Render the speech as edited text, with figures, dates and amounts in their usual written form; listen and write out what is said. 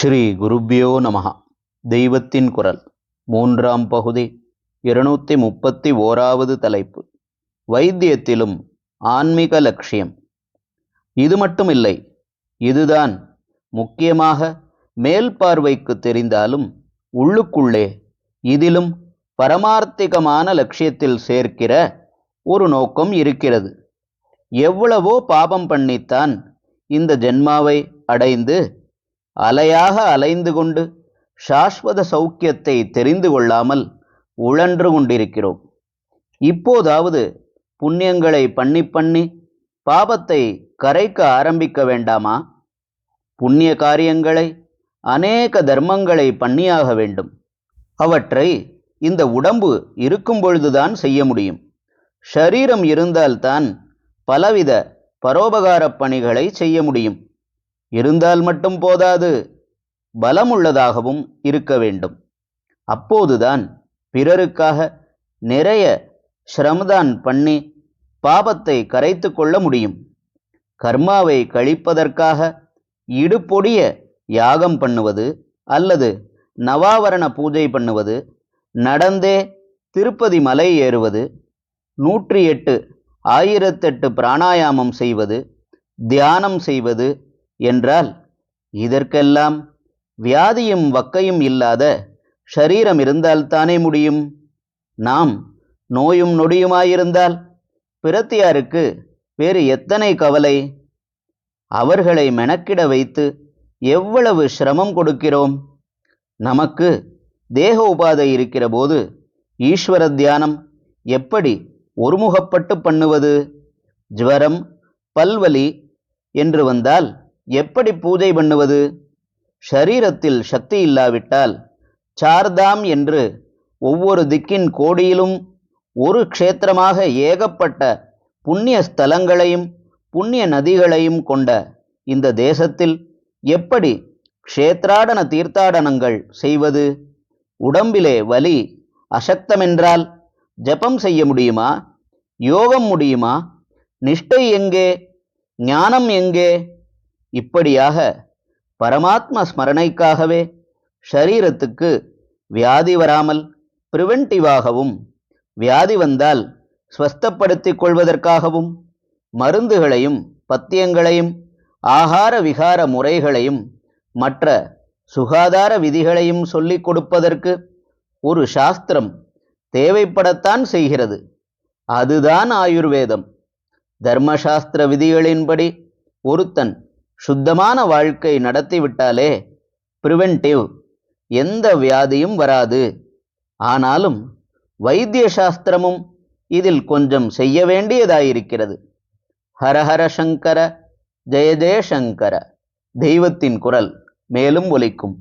ஸ்ரீ குருப்யோ நமஹ. தெய்வத்தின் குரல் மூன்றாம் பகுதி 231வது தலைப்பு. வைத்தியத்திலும் ஆன்மீக லட்சியம். இது மட்டுமில்லை, இதுதான் முக்கியமாக மேல் பார்வைக்கு தெரிந்தாலும் உள்ளுக்குள்ளே இதிலும் பரமார்த்திகமான லட்சியத்தில் சேர்க்கிற ஒரு நோக்கம் இருக்கிறது. எவ்வளவோ பாபம் பண்ணித்தான் இந்த ஜென்மாவை அடைந்து அலையாக அலைந்து கொண்டு சாஸ்வத சௌக்கியத்தை தெரிந்து கொள்ளாமல் உழன்று கொண்டிருக்கிறோம். இப்போதாவது புண்ணியங்களை பண்ணி பாபத்தை கரைக்க ஆரம்பிக்க வேண்டாமா? புண்ணிய காரியங்களை, அநேக தர்மங்களை பண்ணியாக வேண்டும். அவற்றை இந்த உடம்பு இருக்கும் பொழுதுதான் செய்ய முடியும். ஷரீரம் இருந்தால்தான் பலவித பரோபகார பணிகளை செய்ய முடியும். இருந்தால் மட்டும் போதாது, பலமுள்ளதாகவும் இருக்க வேண்டும். அப்போதுதான் பிறருக்காக நிறைய சிரமதான் பண்ணி பாபத்தை கரைத்து கொள்ள முடியும். கர்மாவை கழிப்பதற்காக இடுபொடிய யாகம் பண்ணுவது அல்லது நவாவரண பூஜை பண்ணுவது, நடந்தே திருப்பதி மலை ஏறுவது, 108 1008 பிராணாயாமம் செய்வது, தியானம் செய்வது என்றால் இதற்கெல்லாம் வியாதியும் வக்கையும் இல்லாத ஷரீரம் இருந்தால்தானே முடியும். நாம் நோயும் நொடியுமாயிருந்தால் பிரத்தியாருக்கு வேறு எத்தனை கவலை? அவர்களை மெனக்கிட வைத்து எவ்வளவு சிரமம் கொடுக்கிறோம். நமக்கு தேக உபாதை இருக்கிற போது ஈஸ்வர தியானம் எப்படி ஒருமுகப்பட்டு பண்ணுவது? ஜுவரம், பல்வலி என்று வந்தால் எப்படி பூஜை பண்ணுவது? ஷரீரத்தில் சக்தி இல்லாவிட்டால் சார்தாம் என்று ஒவ்வொரு திக்கின் கோடியிலும் ஒரு க்ஷேத்திரமாக ஏகப்பட்ட புண்ணிய ஸ்தலங்களையும் புண்ணிய நதிகளையும் கொண்ட இந்த தேசத்தில் எப்படி க்ஷேத்ராடன தீர்த்தாடனங்கள் செய்வது? உடம்பிலே வலி அசக்தமென்றால் ஜபம் செய்ய முடியுமா? யோகம் முடியுமா? நிஷ்டை எங்கே? ஞானம் எங்கே? இப்படியாக பரமாத்ம ஸ்மரணைக்காகவே ஷரீரத்துக்கு வியாதி வராமல் பிரிவென்டிவாகவும், வியாதி வந்தால் ஸ்வஸ்தப்படுத்திக் கொள்வதற்காகவும் மருந்துகளையும் பத்தியங்களையும் ஆகார விகார முறைகளையும் மற்ற சுகாதார விதிகளையும் சொல்லிக் கொடுப்பதற்கு ஒரு சாஸ்திரம் தேவைப்படத்தான் செய்கிறது. அதுதான் ஆயுர்வேதம். தர்மசாஸ்திர விதிகளின்படி ஒருத்தன் சுத்தமான வாழ்க்கை நடத்திவிட்டாலே பிரிவென்டிவ், எந்த வியாதியும் வராது. ஆனாலும் வைத்திய சாஸ்திரமும் இதில் கொஞ்சம் செய்ய வேண்டியதாயிருக்கிறது. ஹரஹர சங்கர, ஜெய ஜெய சங்கர. தெய்வத்தின் குரல் மேலும் ஒலிக்கும்.